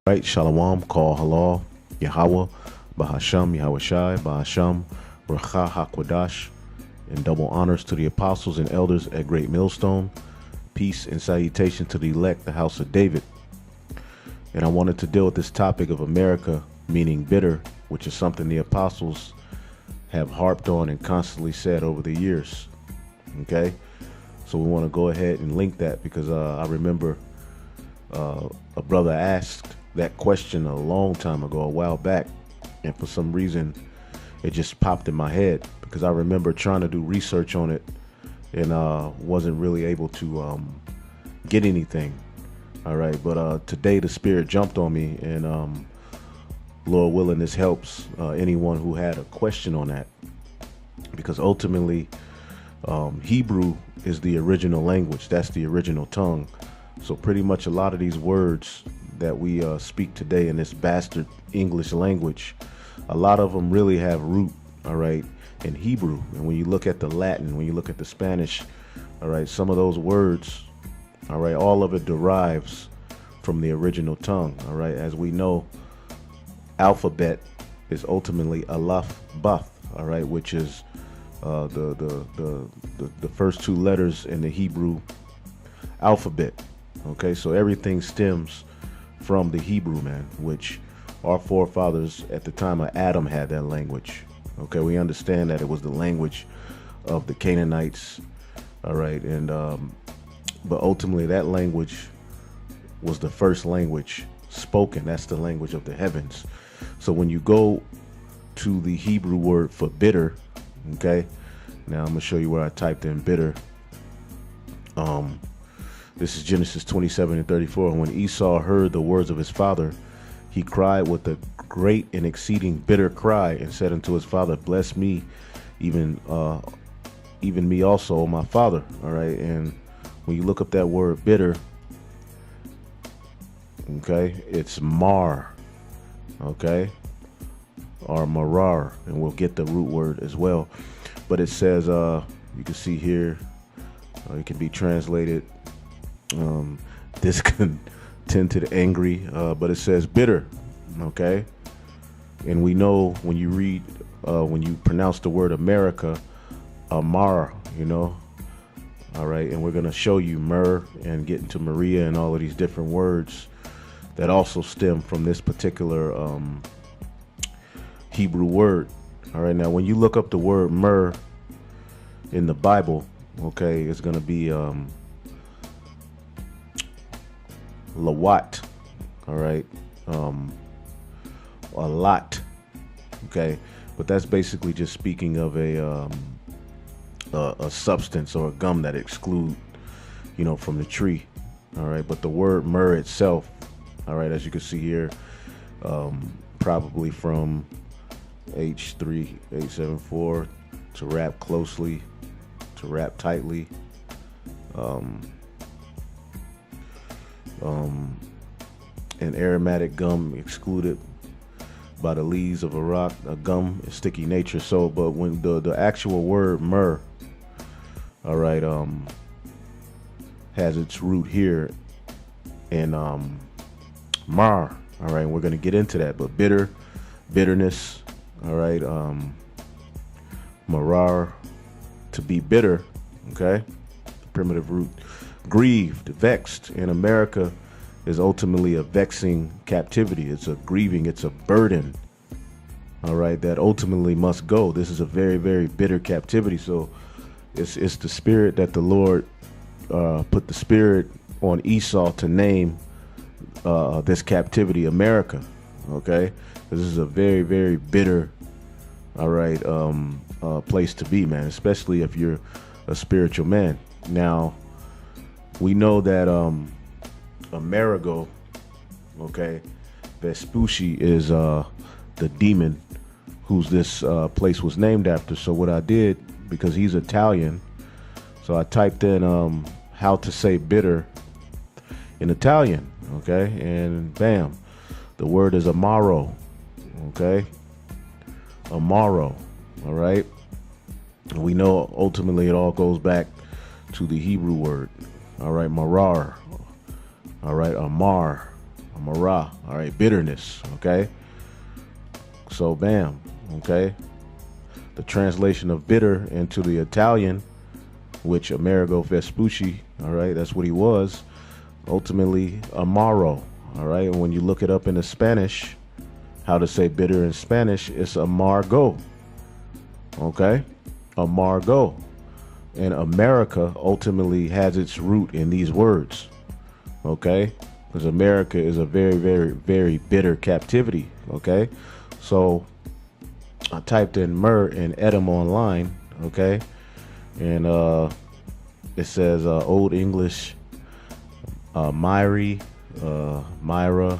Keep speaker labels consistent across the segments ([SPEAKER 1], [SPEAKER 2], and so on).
[SPEAKER 1] Right, Shalom, Call Halal, Yahweh, Bahasham, Yahweh Shai, Bahasham, Racha HaKwadash, and double honors to the apostles and elders at Great Millstone. Peace and salutation to the elect, the house of David. And I wanted to deal with this topic of America, meaning bitter, which is something the apostles have harped on and constantly said over the years. Okay? So we want to go ahead and link that because I remember a brother asked that question a long time ago, a while back, and for some reason it just popped in my head because I remember trying to do research on it and wasn't really able to get anything. All right, but today the spirit jumped on me, and Lord willing, this helps anyone who had a question on that, because ultimately Hebrew is the original language. That's the original tongue. So pretty much a lot of these words that we speak today in this bastard English language, a lot of them really have root, all right, in Hebrew. And when you look at the Latin, when you look at the Spanish, all right, some of those words, all right, all of it derives from the original tongue, all right. As we know, alphabet is ultimately Aleph Bath, all right, which is the first two letters in the Hebrew alphabet. Okay, so everything stems from the Hebrew, man, which our forefathers at the time of Adam had that language. Okay, we understand that it was the language of the Canaanites, all right, and but ultimately that language was the first language spoken. That's the language of the heavens. So when you go to the Hebrew word for bitter, okay, now I'm gonna show you where I typed in bitter. This is Genesis 27:34. When Esau heard the words of his father, he cried with a great and exceeding bitter cry, and said unto his father, "Bless me, even me also, O my father." All right, and when you look up that word bitter, okay, it's mar, okay, or marar, and we'll get the root word as well. But it says, you can see here, it can be translated discontented, angry, but it says bitter, okay? And we know when you read, when you pronounce the word America, Amar, you know, all right, and we're going to show you myrrh and get into Maria and all of these different words that also stem from this particular Hebrew word. All right, now when you look up the word myrrh in the Bible, okay, it's going to be lawat, all right, a lot, okay, but that's basically just speaking of a substance or a gum that exclude, you know, from the tree, all right. But the word myrrh itself, all right, as you can see here, probably from H3874, to wrap closely, to wrap tightly, an aromatic gum excluded by the leaves of a rock. A gum is sticky nature. So, but when the actual word myrrh, all right, has its root here in mar, all right, we're going to get into that. But bitter, bitterness, all right, marar, to be bitter, okay, primitive root. Grieved, vexed in America is ultimately a vexing captivity. It's a grieving, it's a burden, all right, that ultimately must go. This is a very, very bitter captivity. So it's the spirit that the Lord put the spirit on Esau to name this captivity America, okay. This is a very, very bitter, all right, place to be, man, especially if you're a spiritual man. Now we know that Amerigo, okay, Vespucci is the demon whose this place was named after. So what I did, because he's Italian, so I typed in how to say bitter in Italian, okay, and bam, the word is amaro, okay, amaro, all right. And we know ultimately it all goes back to the Hebrew word, all right, marar, all right, amar, Mara, all right, bitterness, okay? So, bam, okay? The translation of bitter into the Italian, which Amerigo Vespucci, all right, that's what he was, ultimately amaro, all right? And when you look it up in the Spanish, how to say bitter in Spanish, it's amargo, okay? Amargo. And America ultimately has its root in these words, okay? Because America is a very, very, very bitter captivity, okay? So I typed in myrrh and Edom online, okay? And it says Old English, Myri, Myra,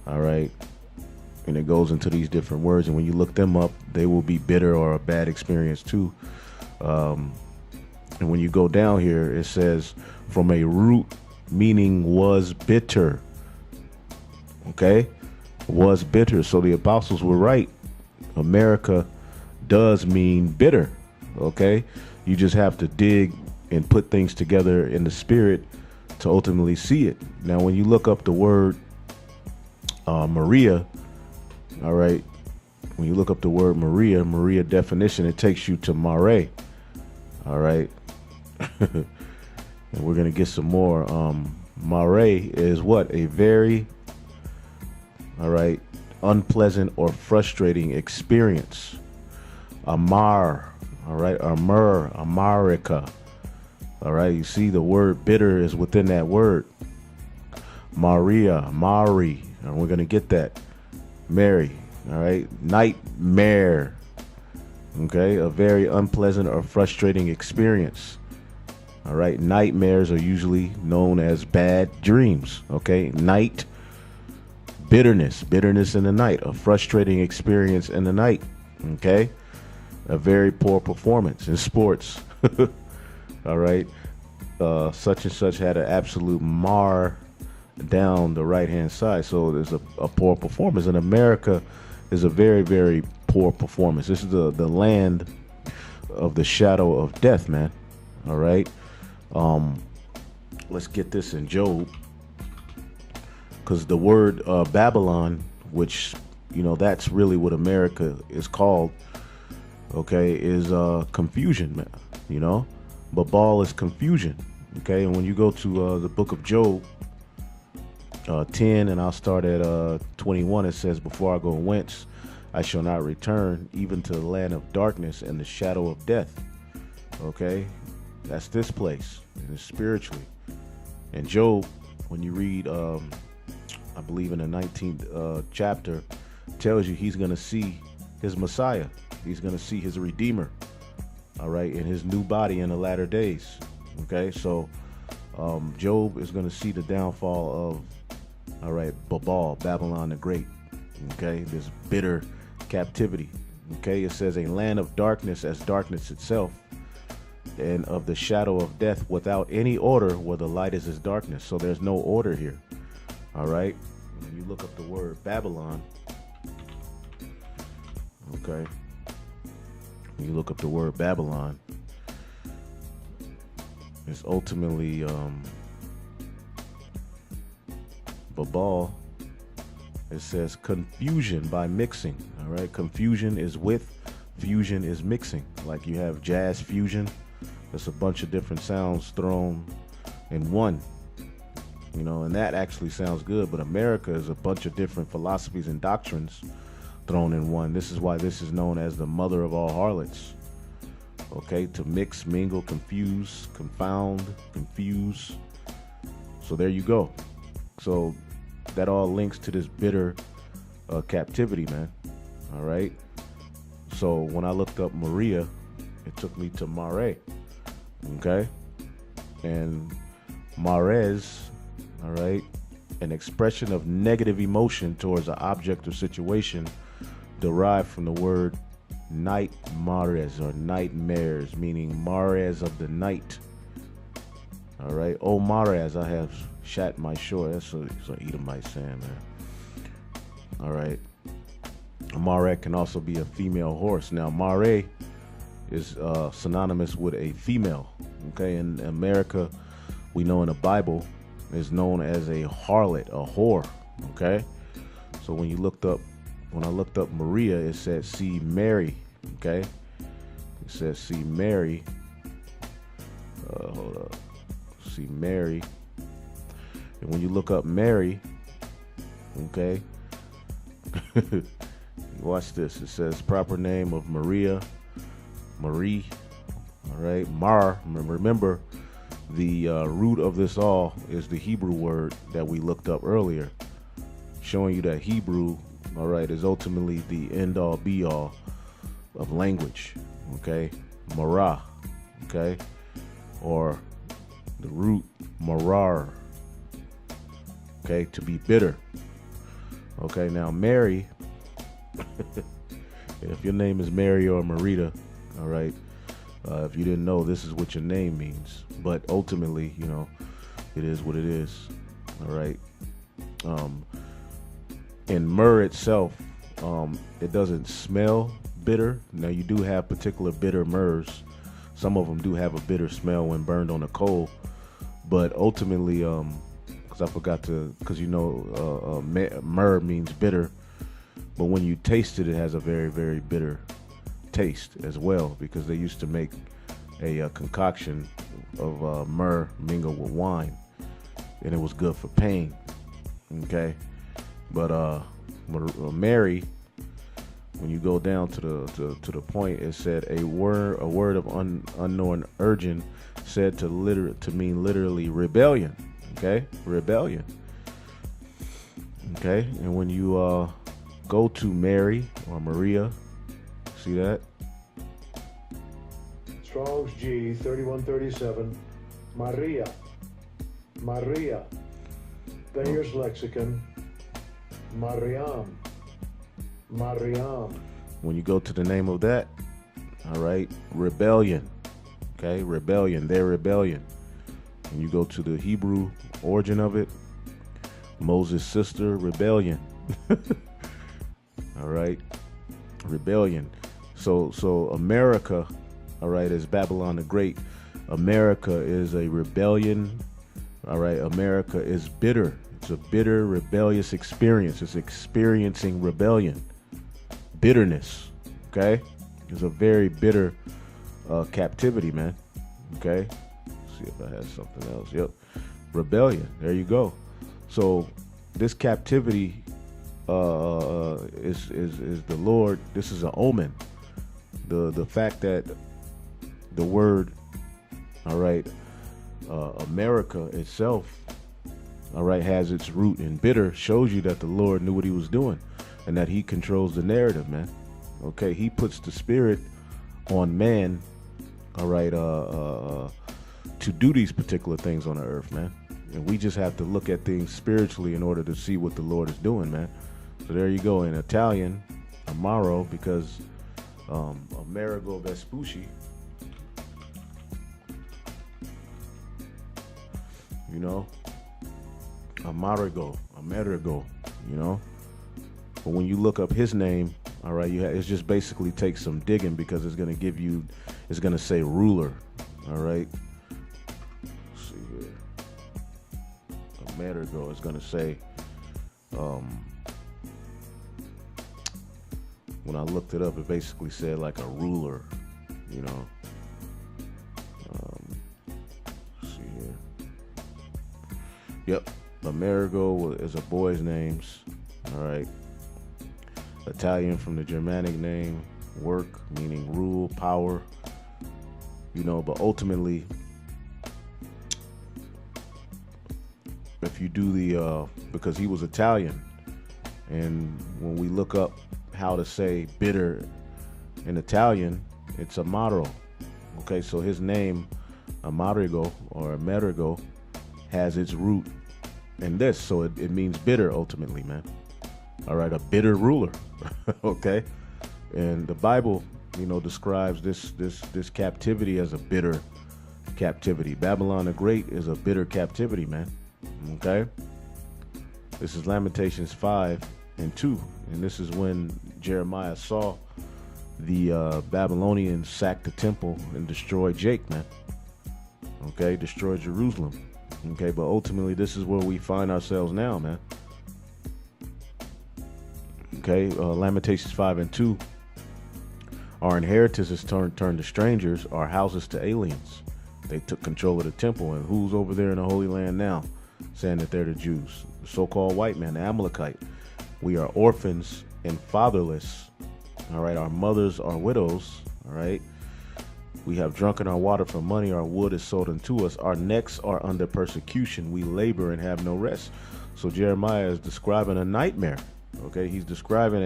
[SPEAKER 1] all right? And it goes into these different words. And when you look them up, they will be bitter or a bad experience too. And when you go down here, it says from a root meaning was bitter. Okay? Was bitter. So the apostles were right. America does mean bitter. Okay? You just have to dig and put things together in the spirit to ultimately see it. Now, when you look up the word Maria, all right, when you look up the word Maria definition, it takes you to Mare. All right. And we're going to get some more. Mare is what? A very, all right, unpleasant or frustrating experience. Amar, all right, Amur, America. All right, you see the word bitter is within that word. Maria, Mari, and we're going to get that. Mary, all right, nightmare. Okay, a very unpleasant or frustrating experience. All right, nightmares are usually known as bad dreams. Okay, night, bitterness in the night, a frustrating experience in the night. Okay, a very poor performance in sports. All right, such and such had an absolute mar down the right hand side, so there's a poor performance. In America is a very, very poor performance. This is the land of the shadow of death, man. All right. Let's get this in Job, because the word Babylon, which, you know, that's really what America is called, okay, is confusion, man. You know, Babal is confusion. Okay, and when you go to the book of Job 10, and I'll start at 21, it says, before I go whence I shall not return, even to the land of darkness and the shadow of death. Okay, that's this place, and it's spiritually. And Job, when you read, I believe in the 19th chapter, tells you he's going to see his Messiah. He's going to see his Redeemer, all right, in his new body in the latter days. Okay, so Job is going to see the downfall of, all right, Babylon the Great. Okay, this bitter captivity. Okay, it says a land of darkness as darkness itself, and of the shadow of death without any order, where the light is darkness. So there's no order here. All right, when you look up the word Babylon, okay, when you look up the word Babylon, it's ultimately Babal. It says confusion by mixing. All right, confusion is with, fusion is mixing. Like you have jazz fusion, there's a bunch of different sounds thrown in one, you know, and that actually sounds good. But America is a bunch of different philosophies and doctrines thrown in one. This is why this is known as the mother of all harlots. Okay, to mix, mingle, confuse, confound, confuse. So there you go. So that all links to this bitter captivity, man. All right. So when I looked up Maria, it took me to Mare. Okay. And Mares, all right, an expression of negative emotion towards an object or situation derived from the word night mares or nightmares, meaning mares of the night. All right. Oh, mares, I have shat my shore. That's what Edomite saying, man. All right. Mare can also be a female horse. Now, Mare is synonymous with a female. Okay. In America, we know in the Bible, is known as a harlot, a whore. Okay. So when I looked up Maria, it said see Mary. Okay. It says see Mary. Hold up. See Mary. And when you look up Mary, okay, watch this. It says proper name of Maria, Marie. All right, Mar. Remember, the root of this all is the Hebrew word that we looked up earlier, showing you that Hebrew, all right, is ultimately the end all be all of language. Okay, Marah. Okay, or the root marar. Okay, to be bitter. Okay, now Mary, if your name is Mary or Marita, all right, if you didn't know, this is what your name means. But ultimately, you know, it is what it is. All right. In myrrh itself, it doesn't smell bitter. Now, you do have particular bitter myrrhs. Some of them do have a bitter smell when burned on a coal. But ultimately, because I forgot to, because you know, myrrh means bitter. But when you taste it, it has a very, very bitter taste as well, because they used to make a concoction of myrrh mingled with wine, and it was good for pain. Okay, but Mary, when you go down to the point, it said a word of unknown origin, said to mean literally rebellion. Okay, rebellion. Okay, and when you go to Mary or Maria, see that?
[SPEAKER 2] Strong's G 3137, Maria, Maria, Thayer's Lexicon, Mariam, Mariam.
[SPEAKER 1] When you go to the name of that, all right, rebellion. Okay, rebellion, their rebellion. When you go to the Hebrew origin of it, Moses' sister, rebellion. All right, rebellion. So America, all right, is Babylon the Great. America is a rebellion. All right, America is bitter. It's a bitter, rebellious experience. It's experiencing rebellion, bitterness. Okay, it's a very bitter captivity, man. Okay, let's see if I had something else. Yep, rebellion. There you go. So this captivity is the Lord. This is an omen. The fact that the word, all right, America itself, all right, has its root in bitter, shows you that the Lord knew what he was doing and that he controls the narrative, man. Okay, he puts the spirit on man, all right, to do these particular things on the earth, man. And we just have to look at things spiritually in order to see what the Lord is doing, man. So there you go. In Italian, Amaro, because Amerigo Vespucci, you know, Amerigo, you know. But when you look up his name, all right, it's just basically take some digging, because it's going to give you, it's going to say ruler, all right. Let's see here. Amerigo is going to say, when I looked it up, it basically said like a ruler, you know. Let's see here. Yep, Amerigo is a boy's names, all right. Italian from the Germanic name, work, meaning rule, power, you know, but ultimately, if you do the, because he was Italian, and when we look up how to say bitter in Italian, it's Amaro. Okay, so his name, Amerigo or Amerigo, has its root in this, so it means bitter ultimately, man. All right, a bitter ruler. Okay, and the Bible, you know, describes this captivity as a bitter captivity. Babylon the Great is a bitter captivity, man. Okay, this is Lamentations 5:2, and this is when Jeremiah saw the Babylonians sack the temple and destroy Jake, man. Okay, destroy Jerusalem. Okay, but ultimately this is where we find ourselves now, man. Okay, Lamentations 5 and 2. Our inheritance is turned to strangers, our houses to aliens. They took control of the temple, and who's over there in the Holy Land now, saying that they're the Jews? The so-called white man, the Amalekite. We are orphans and fatherless. All right, our mothers are widows. All right, we have drunken our water for money. Our wood is sold unto us. Our necks are under persecution. We labor and have no rest. So Jeremiah is describing a nightmare. Okay, he's describing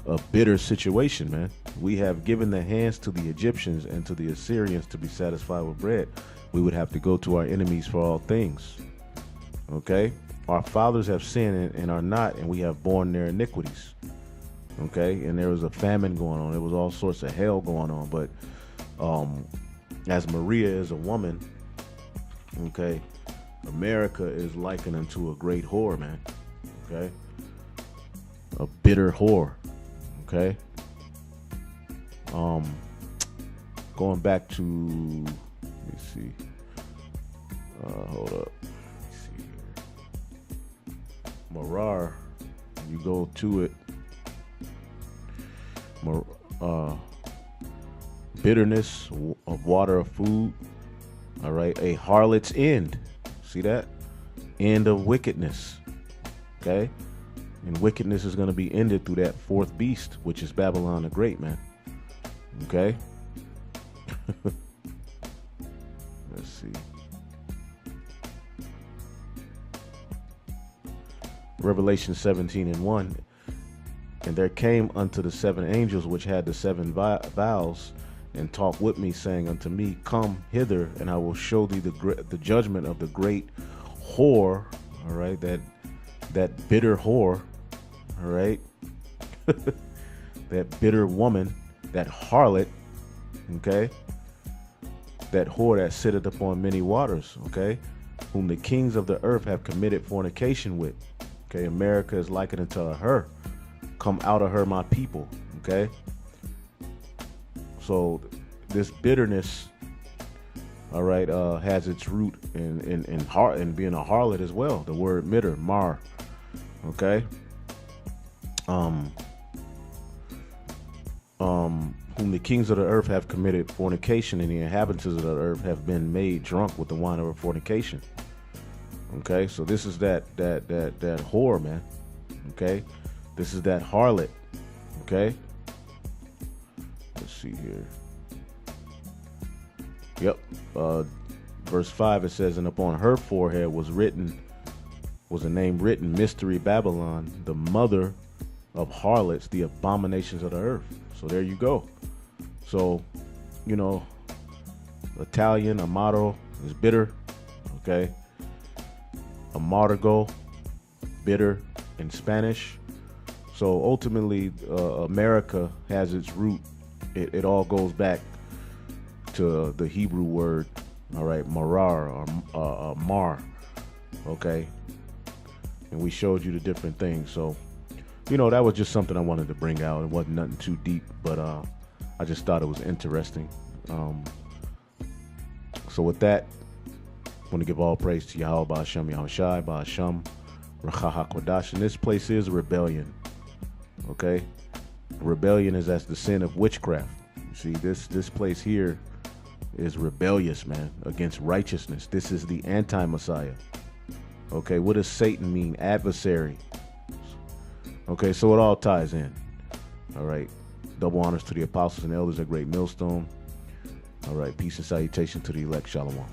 [SPEAKER 1] a bitter situation, man. We have given the hands to the Egyptians and to the Assyrians to be satisfied with bread. We would have to go to our enemies for all things. Okay, our fathers have sinned and are not, and we have borne their iniquities. Okay, and there was a famine going on. There was all sorts of hell going on. But as Maria is a woman, okay, America is likened unto a great whore, man. Okay, a bitter whore. Okay. Going back to, let me see. Hold up. Let me see here. Marar, you go to it. Bitterness of water of food. All right. A harlot's end. See that? End of wickedness. Okay. And wickedness is going to be ended through that fourth beast, which is Babylon the Great, man. Okay? Let's see. Revelation 17 and 1. And there came unto the 7 angels which had the 7 vials, and talked with me, saying unto me, Come hither, and I will show thee the judgment of the great whore. All right, that bitter whore. All right, that bitter woman, that harlot, okay, that whore that sitteth upon many waters, okay, whom the kings of the earth have committed fornication with. Okay, America is likened unto her. Come out of her, my people. Okay, so this bitterness, all right, has its root in being a harlot as well. The word mitter, mar, okay. Whom the kings of the earth have committed fornication, and the inhabitants of the earth have been made drunk with the wine of her fornication. Okay, so this is that whore, man. Okay, this is that harlot. Okay, let's see here. Yep, verse 5, it says, and upon her forehead was a name written, Mystery Babylon, the mother of harlots, the abominations of the earth. So there you go. So, you know, Italian, amato is bitter. Okay. Amargo, bitter in Spanish. So ultimately, America has its root. It all goes back to the Hebrew word, all right, marar or mar. Okay. And we showed you the different things. So, you know, that was just something I wanted to bring out. It wasn't nothing too deep, but I just thought it was interesting. So with that, I want to give all praise to Yahweh, Ba'ashem, Yahweh Shai, Ba'ashem, Racha HaKodash. And this place is rebellion. Okay? Rebellion is as the sin of witchcraft. You see, this place here is rebellious, man, against righteousness. This is the anti-Messiah. Okay, what does Satan mean? Adversary. Okay, so it all ties in. All right. Double honors to the apostles and elders at Great Millstone. All right. Peace and salutation to the elect. Shalom.